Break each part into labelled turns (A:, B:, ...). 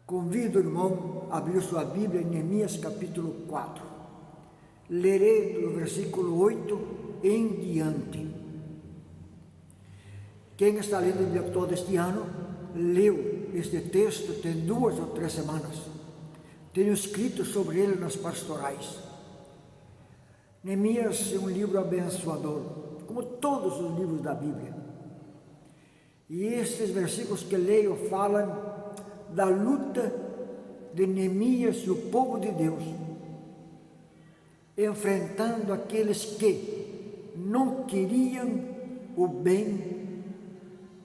A: Convido o irmão a abrir sua Bíblia em Neemias capítulo 4. Lerei do versículo 8 em diante. Quem está lendo a Bíblia todo este ano, leu este texto tem 2 ou 3 semanas. Tenho escrito sobre ele nas pastorais. Neemias é um livro abençoador, como todos os livros da Bíblia. E estes versículos que leio falam da luta de Neemias e o povo de Deus, enfrentando aqueles que não queriam o bem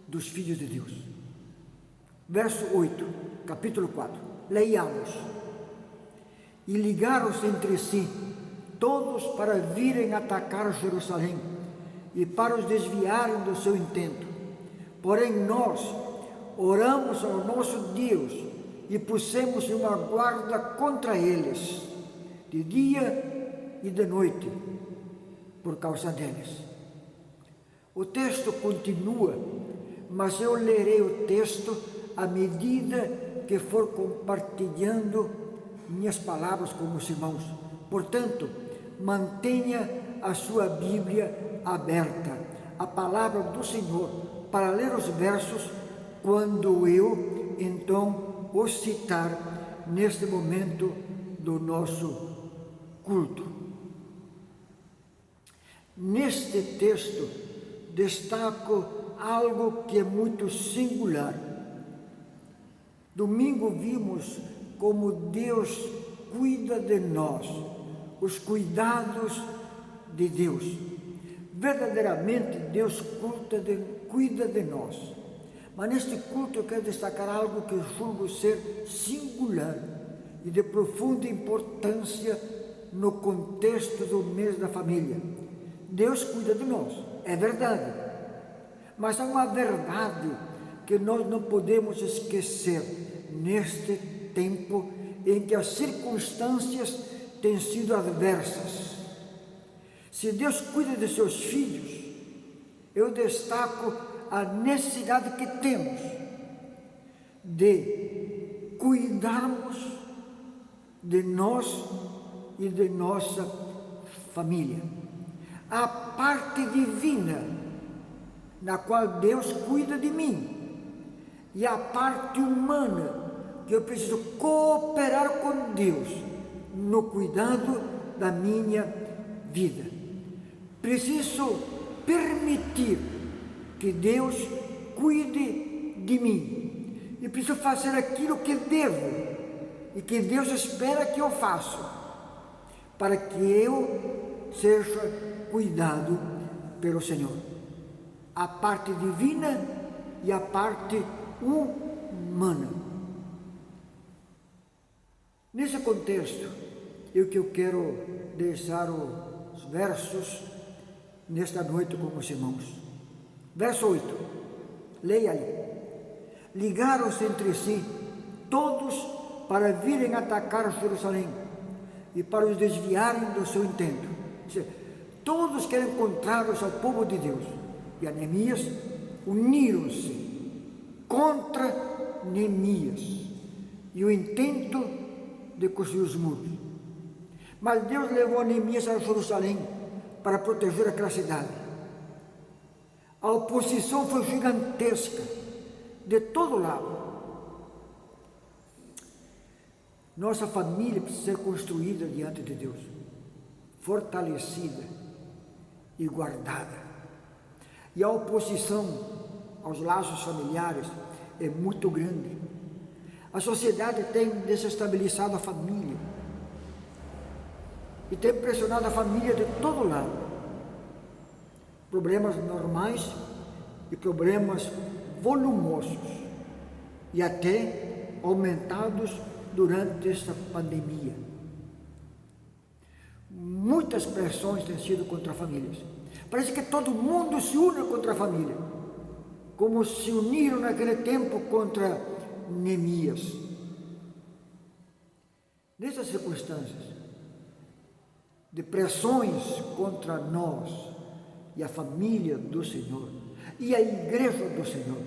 A: dos filhos de Deus. Verso 8, capítulo 4, leiamos. E ligaram-se entre si, todos para virem atacar Jerusalém, e para os desviarem do seu intento. Porém nós oramos ao nosso Deus e pusemos uma guarda contra eles, de dia e de noite, por causa deles. O texto continua, mas eu lerei o texto à medida que for compartilhando minhas palavras com os irmãos. Portanto, mantenha a sua Bíblia aberta, a palavra do Senhor, para ler os versos quando eu, então, os citar neste momento do nosso culto. Neste texto, destaco algo que é muito singular. Domingo vimos como Deus cuida de nós, os cuidados de Deus. Verdadeiramente, Deus cuida de nós. Mas neste culto eu quero destacar algo que eu julgo ser singular e de profunda importância no contexto do mês da família. Deus cuida de nós, é verdade. Mas há uma verdade que nós não podemos esquecer neste tempo em que as circunstâncias têm sido adversas. Se Deus cuida de seus filhos, eu destaco a necessidade que temos de cuidarmos de nós e de nossa família. A parte divina, na qual Deus cuida de mim, e a parte humana, que eu preciso cooperar com Deus no cuidado da minha vida. Preciso permitir que Deus cuide de mim, e preciso fazer aquilo que devo e que Deus espera que eu faça, para que eu seja cuidado pelo Senhor. A parte divina e a parte humana. Nesse contexto, o que eu quero deixar os versos nesta noite com os irmãos. Verso 8, leia ali. Ligaram-se entre si, todos para virem atacar Jerusalém e para os desviarem do seu intento. Ou seja, todos querem contrários ao povo de Deus. E a Neemias uniram-se contra Neemias e o intento de construir os muros. Mas Deus levou Neemias a Jerusalém para proteger aquela cidade. A oposição foi gigantesca, de todo lado. Nossa família precisa ser construída diante de Deus, fortalecida e guardada. E a oposição aos laços familiares é muito grande. A sociedade tem desestabilizado a família e tem pressionado a família de todo lado. Problemas normais e problemas volumosos, e até aumentados durante esta pandemia. Muitas pressões têm sido contra famílias. Parece que todo mundo se une contra a família, como se uniram naquele tempo contra Neemias. Nessas circunstâncias de pressões contra nós e a família do Senhor e a igreja do Senhor,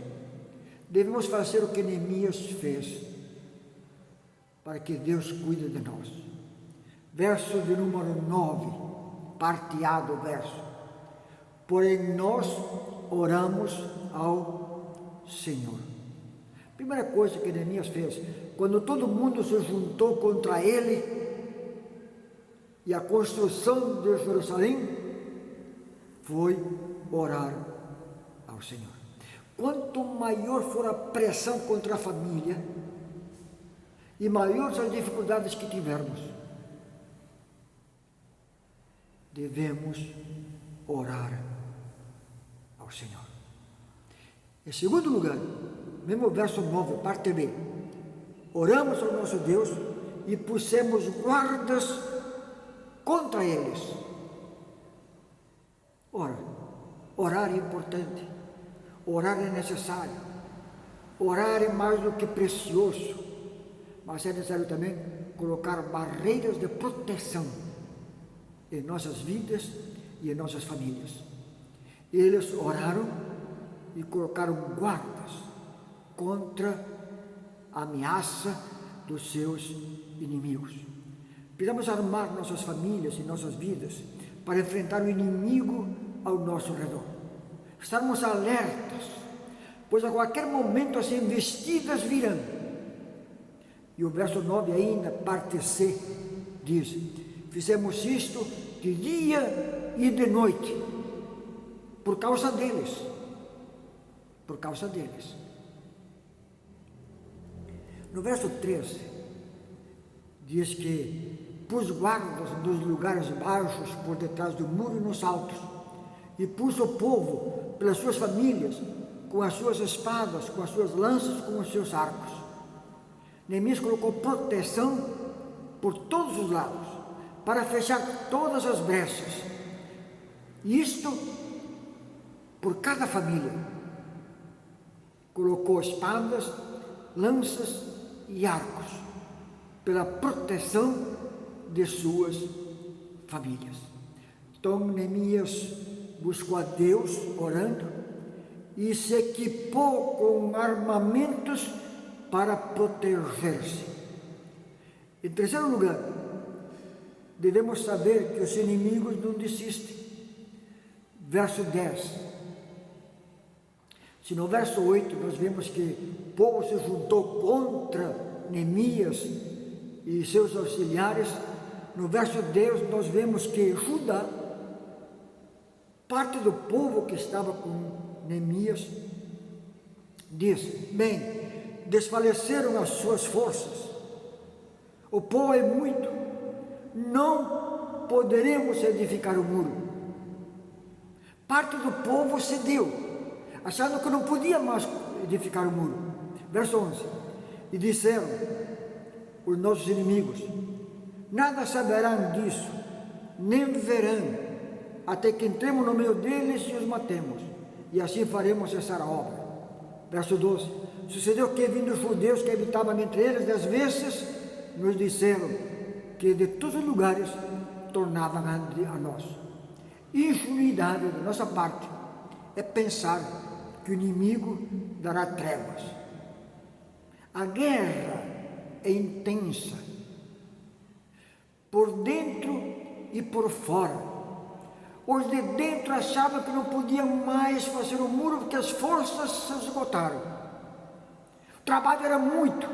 A: devemos fazer o que Neemias fez: para que Deus cuide de nós. Verso de número 9, parte A do verso. Porém nós oramos ao Senhor. Primeira coisa que Neemias fez, quando todo mundo se juntou contra ele e a construção de Jerusalém, foi orar ao Senhor. Quanto maior for a pressão contra a família e maiores as dificuldades que tivermos, devemos orar ao Senhor. Em segundo lugar, mesmo verso 9, parte B, oramos ao nosso Deus e pusemos guardas contra eles. Ora, orar é importante, orar é necessário, orar é mais do que precioso, mas é necessário também colocar barreiras de proteção em nossas vidas e em nossas famílias. Eles oraram e colocaram guardas contra a ameaça dos seus inimigos. Precisamos armar nossas famílias e nossas vidas para enfrentar o inimigo ao nosso redor. Estarmos alertas, pois a qualquer momento as investidas virão. E o verso 9 ainda, parte C, diz: fizemos isto de dia e de noite, por causa deles. Por causa deles. No verso 13, diz que pus guardas nos lugares baixos, por detrás do muro e nos altos, e pus o povo pelas suas famílias, com as suas espadas, com as suas lanças, com os seus arcos. Neemias colocou proteção por todos os lados, para fechar todas as brechas, isto por cada família. Colocou espadas, lanças e arcos, pela proteção de suas famílias. Então Neemias buscou a Deus orando e se equipou com armamentos para proteger-se. Em terceiro lugar, devemos saber que os inimigos não desistem. Verso 10. Se no verso 8 nós vemos que o povo se juntou contra Neemias e seus auxiliares, no verso 10 nós vemos que Judá, parte do povo que estava com Neemias, diz: bem, desfaleceram as suas forças, o povo é muito, não poderemos edificar o muro. Parte do povo cedeu, achando que não podia mais edificar o muro. Verso 11, e disseram os nossos inimigos: nada saberão disso, nem verão, até que entremos no meio deles e os matemos, e assim faremos cessar a obra. Verso 12, sucedeu que, vindo os judeus que habitavam entre eles, às vezes nos disseram que de todos os lugares tornavam a nós. Ingenuidade da nossa parte é pensar que o inimigo dará trevas. A guerra é intensa, por dentro e por fora. Os de dentro achavam que não podiam mais fazer o muro porque as forças se esgotaram. O trabalho era muito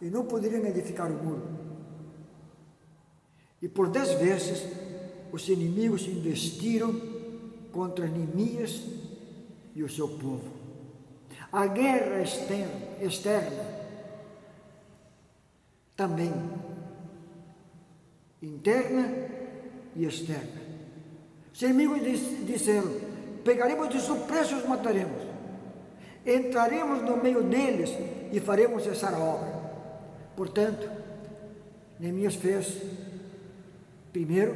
A: e não poderiam edificar o muro. E por 10 vezes os inimigos investiram contra Neemias e o seu povo. A guerra externa também, interna e externa. Os inimigos disseram: pegaremos de surpresa e os mataremos, entraremos no meio deles e faremos cessar a obra. Portanto, Neemias fez, primeiro,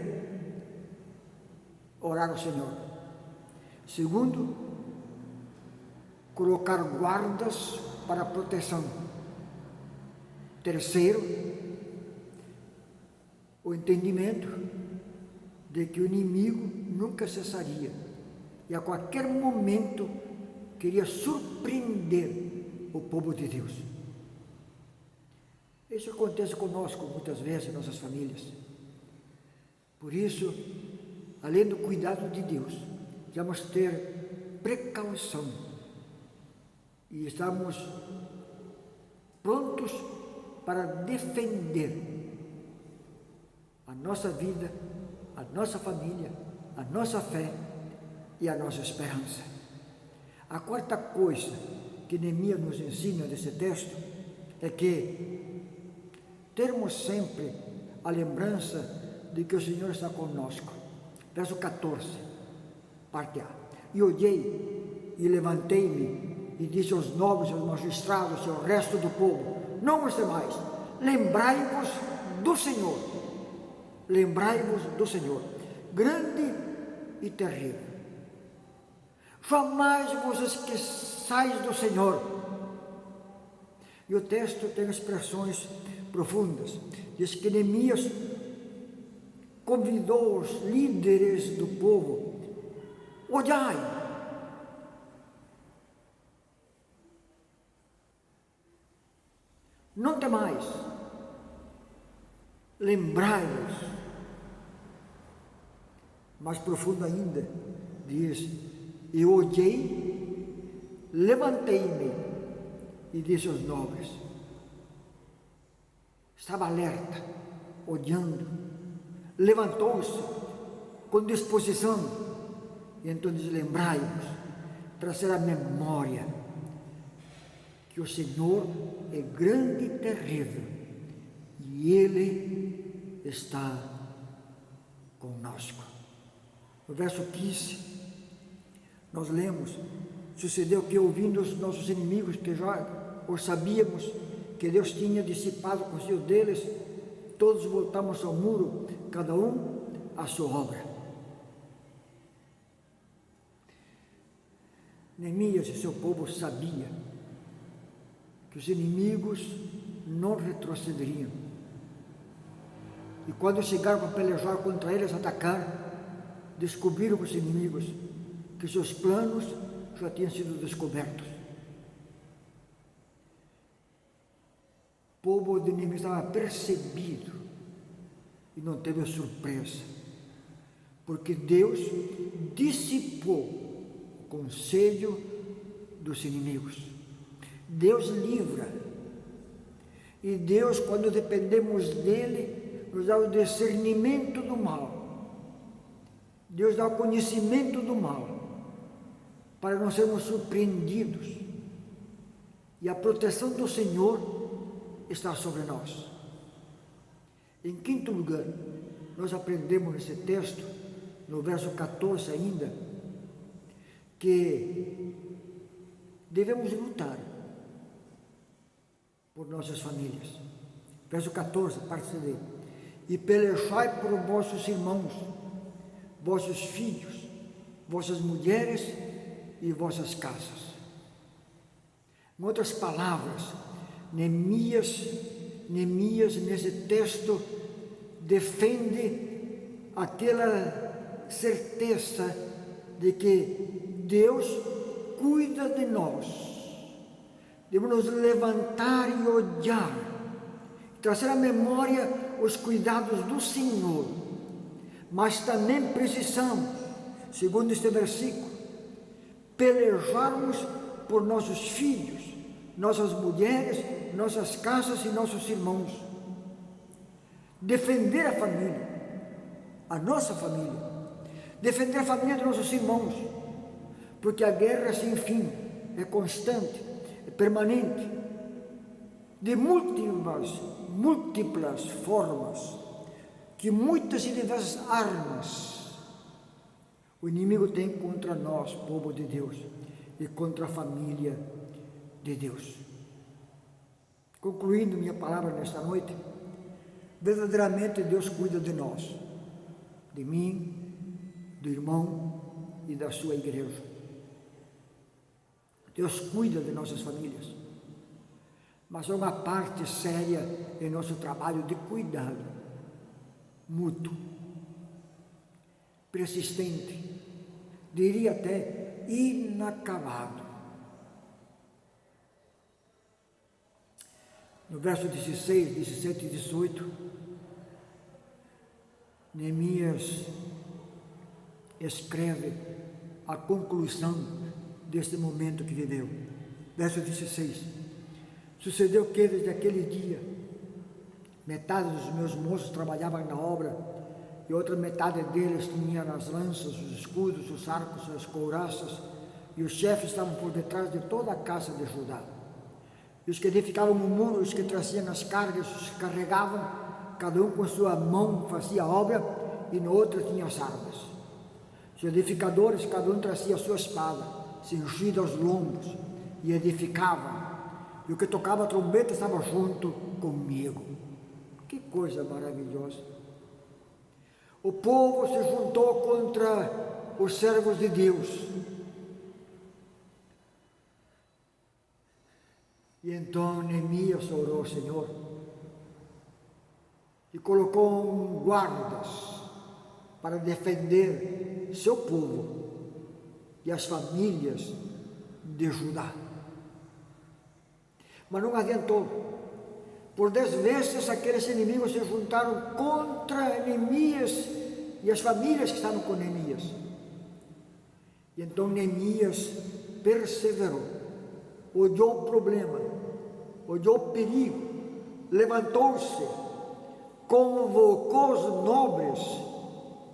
A: orar ao Senhor. Segundo, colocar guardas para proteção. Terceiro, o entendimento de que o inimigo nunca cessaria e a qualquer momento queria surpreender o povo de Deus. Isso acontece conosco muitas vezes em nossas famílias. Por isso, além do cuidado de Deus, vamos ter precaução e estamos prontos para defender a nossa vida, a nossa família, a nossa fé e a nossa esperança. A quarta coisa que Neemias nos ensina nesse texto é que termos sempre a lembrança de que o Senhor está conosco. Verso 14, parte A. E olhei e levantei-me e disse aos nobres, aos magistrados e ao resto do povo: não vos temais, lembrai-vos do Senhor. Lembrai-vos do Senhor, grande e terrível. Jamais vos esqueçais do Senhor. E o texto tem expressões profundas. Diz que Neemias convidou os líderes do povo: olhai, não temais, lembrai-vos. Mais profundo ainda, diz: e olhei, levantei-me e disse aos nobres. Estava alerta, olhando, levantou-se com disposição, e então diz: lembrai-vos, trazer à memória que o Senhor é grande e terrível, e Ele está conosco. No verso 15, nós lemos: sucedeu que, ouvindo os nossos inimigos, que já o sabíamos, que Deus tinha dissipado com os deles, todos voltamos ao muro, cada um à sua obra. Neemias e seu povo sabia que os inimigos não retrocederiam. E quando chegaram para pelejar contra eles, atacar, descobriram os inimigos que seus planos já tinham sido descobertos. O povo de Neemias estava percebido e não teve surpresa, porque Deus dissipou o conselho dos inimigos. Deus livra, e Deus, quando dependemos dele, nos dá o discernimento do mal. Deus dá o conhecimento do mal, para não sermos surpreendidos, e a proteção do Senhor está sobre nós. Em quinto lugar, nós aprendemos nesse texto, no verso 14 ainda, que devemos lutar por nossas famílias. Verso 14, parte D: e pelejai por vossos irmãos, vossos filhos, vossas mulheres e vossas casas. Em outras palavras, Neemias nesse texto defende aquela certeza de que Deus cuida de nós. Devemos nos levantar e olhar, trazer à memória os cuidados do Senhor, mas também precisamos, segundo este versículo, pelejarmos por nossos filhos, nossas mulheres, nossas casas e nossos irmãos. Defender a família, a nossa família, defender a família dos nossos irmãos, porque a guerra sem fim é constante, é permanente, de múltiplas formas, que muitas e diversas armas o inimigo tem contra nós, povo de Deus, e contra a família de Deus. Concluindo minha palavra nesta noite, verdadeiramente Deus cuida de nós, de mim, do irmão e da sua igreja. Deus cuida de nossas famílias, mas há uma parte séria em nosso trabalho de cuidado mútuo, persistente, diria até inacabado. No verso 16, 17 e 18, Neemias escreve a conclusão deste momento que viveu. Verso 16: sucedeu que desde aquele dia, metade dos meus moços trabalhavam na obra, e outra metade deles tinham as lanças, os escudos, os arcos, as couraças, e os chefes estavam por detrás de toda a casa de Judá. E os que edificavam o muro, os que traziam as cargas, os que carregavam, cada um com sua mão fazia a obra, e no outro tinha as armas. Os edificadores, cada um trazia a sua espada, cingida aos lombos, e edificavam. E o que tocava a trombeta estava junto comigo. Que coisa maravilhosa! O povo se juntou contra os servos de Deus. E então Neemias orou ao Senhor e colocou guardas para defender seu povo e as famílias de Judá. Mas não adiantou. Por 10 vezes aqueles inimigos se juntaram contra Neemias e as famílias que estavam com Neemias. E então Neemias perseverou, olhou o problema, olhou o perigo, levantou-se, convocou os nobres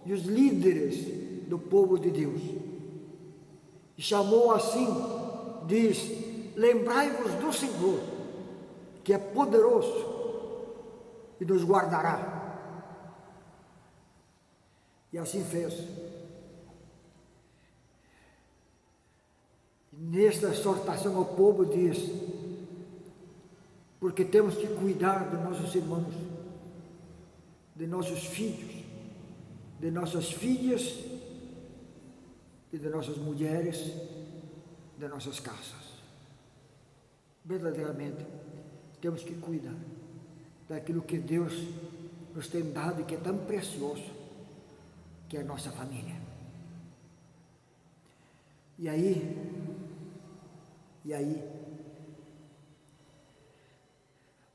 A: e os líderes do povo de Deus. E chamou assim, diz: lembrai-vos do Senhor, que é poderoso e nos guardará. E assim fez. E nesta exortação ao povo diz: porque temos que cuidar de nossos irmãos, de nossos filhos, de nossas filhas e de nossas mulheres, de nossas casas. Verdadeiramente temos que cuidar daquilo que Deus nos tem dado e que é tão precioso, que é a nossa família. E aí,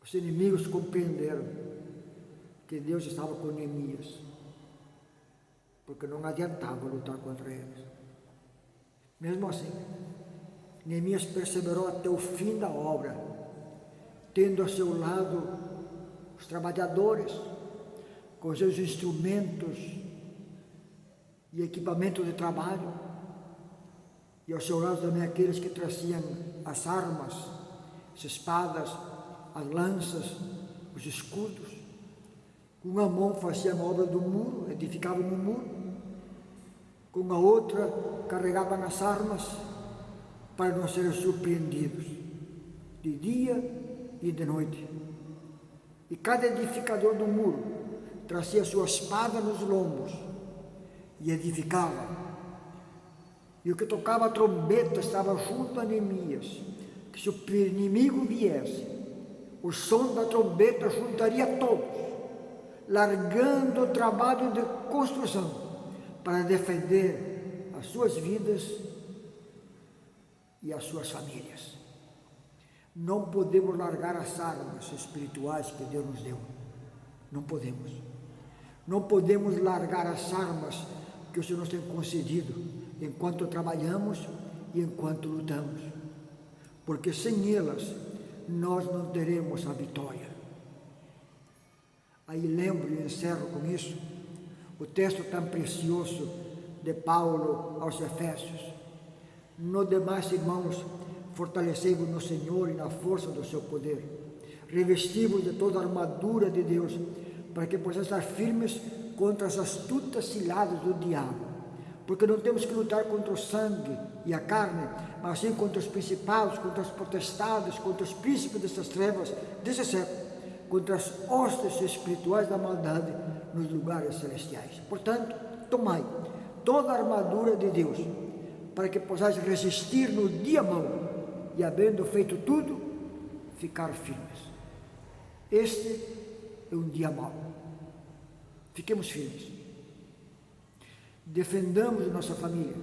A: os inimigos compreenderam que Deus estava com Neemias, porque não adiantava lutar contra eles. Mesmo assim, Neemias perseverou até o fim da obra, tendo ao seu lado os trabalhadores, com seus instrumentos e equipamento de trabalho, e ao seu lado também aqueles que traziam as armas, as espadas, as lanças, os escudos. Com uma mão faziam a obra do muro, edificavam no muro, com a outra carregavam as armas para não serem surpreendidos de dia e de noite. E cada edificador do muro trazia sua espada nos lombos e edificava. E o que tocava a trombeta estava junto a Neemias, que se o inimigo viesse, o som da trombeta juntaria todos, largando o trabalho de construção para defender as suas vidas e as suas famílias. Não podemos largar as armas espirituais que Deus nos deu. Não podemos. Não podemos largar as armas que o Senhor nos tem concedido enquanto trabalhamos e enquanto lutamos, porque sem elas nós não teremos a vitória. Aí lembro e encerro com isso o texto tão precioso de Paulo aos Efésios: no demais, irmãos, fortalecei-vos no Senhor e na força do seu poder, revesti-vos de toda a armadura de Deus, para que possais estar firmes contra as astutas ciladas do diabo, porque não temos que lutar contra o sangue e a carne, mas sim contra os principados, contra as potestades, contra os príncipes dessas trevas, desse século, contra as hostes espirituais da maldade nos lugares celestiais. Portanto, tomai toda a armadura de Deus, para que possais resistir no dia mau, e havendo feito tudo, ficar firmes. Este é um dia mau. Fiquemos firmes. Defendamos nossa família,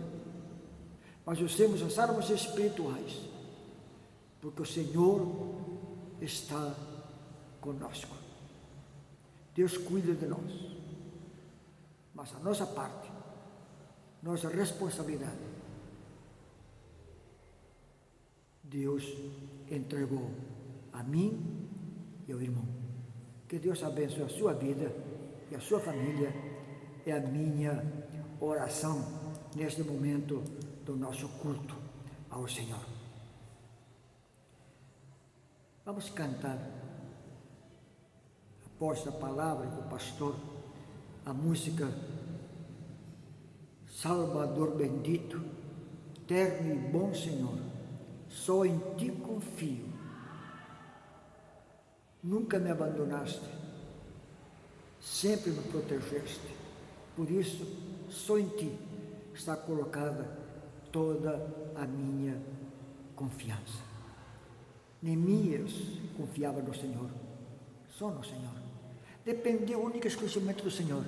A: mas usemos as armas espirituais, porque o Senhor está conosco. Deus cuida de nós. Mas a nossa parte, nossa responsabilidade, Deus entregou a mim e ao irmão. Que Deus abençoe a sua vida e a sua família. É a minha oração neste momento do nosso culto ao Senhor. Vamos cantar, após a palavra do pastor, a música Salvador bendito, terno e bom Senhor, só em Ti confio. Nunca me abandonaste, sempre me protegeste. Por isso, só em Ti está colocada toda a minha confiança. Neemias confiava no Senhor, só no Senhor. Dependeu única e exclusivamente do Senhor,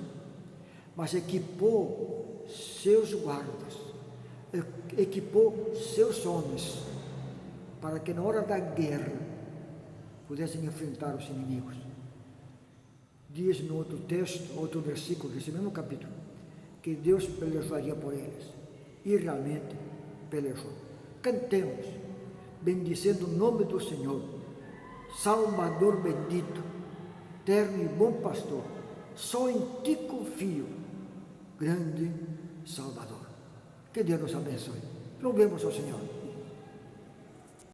A: mas equipou seus guardas, equipou seus homens, para que na hora da guerra pudessem enfrentar os inimigos. Diz no outro texto, outro versículo desse mesmo capítulo, que Deus pelejaria por eles, e realmente pelejou. Cantemos, bendizendo o nome do Senhor, Salvador bendito, terno e bom pastor, só em Ti confio, grande Salvador. Que Deus nos abençoe. Louvemos ao Senhor.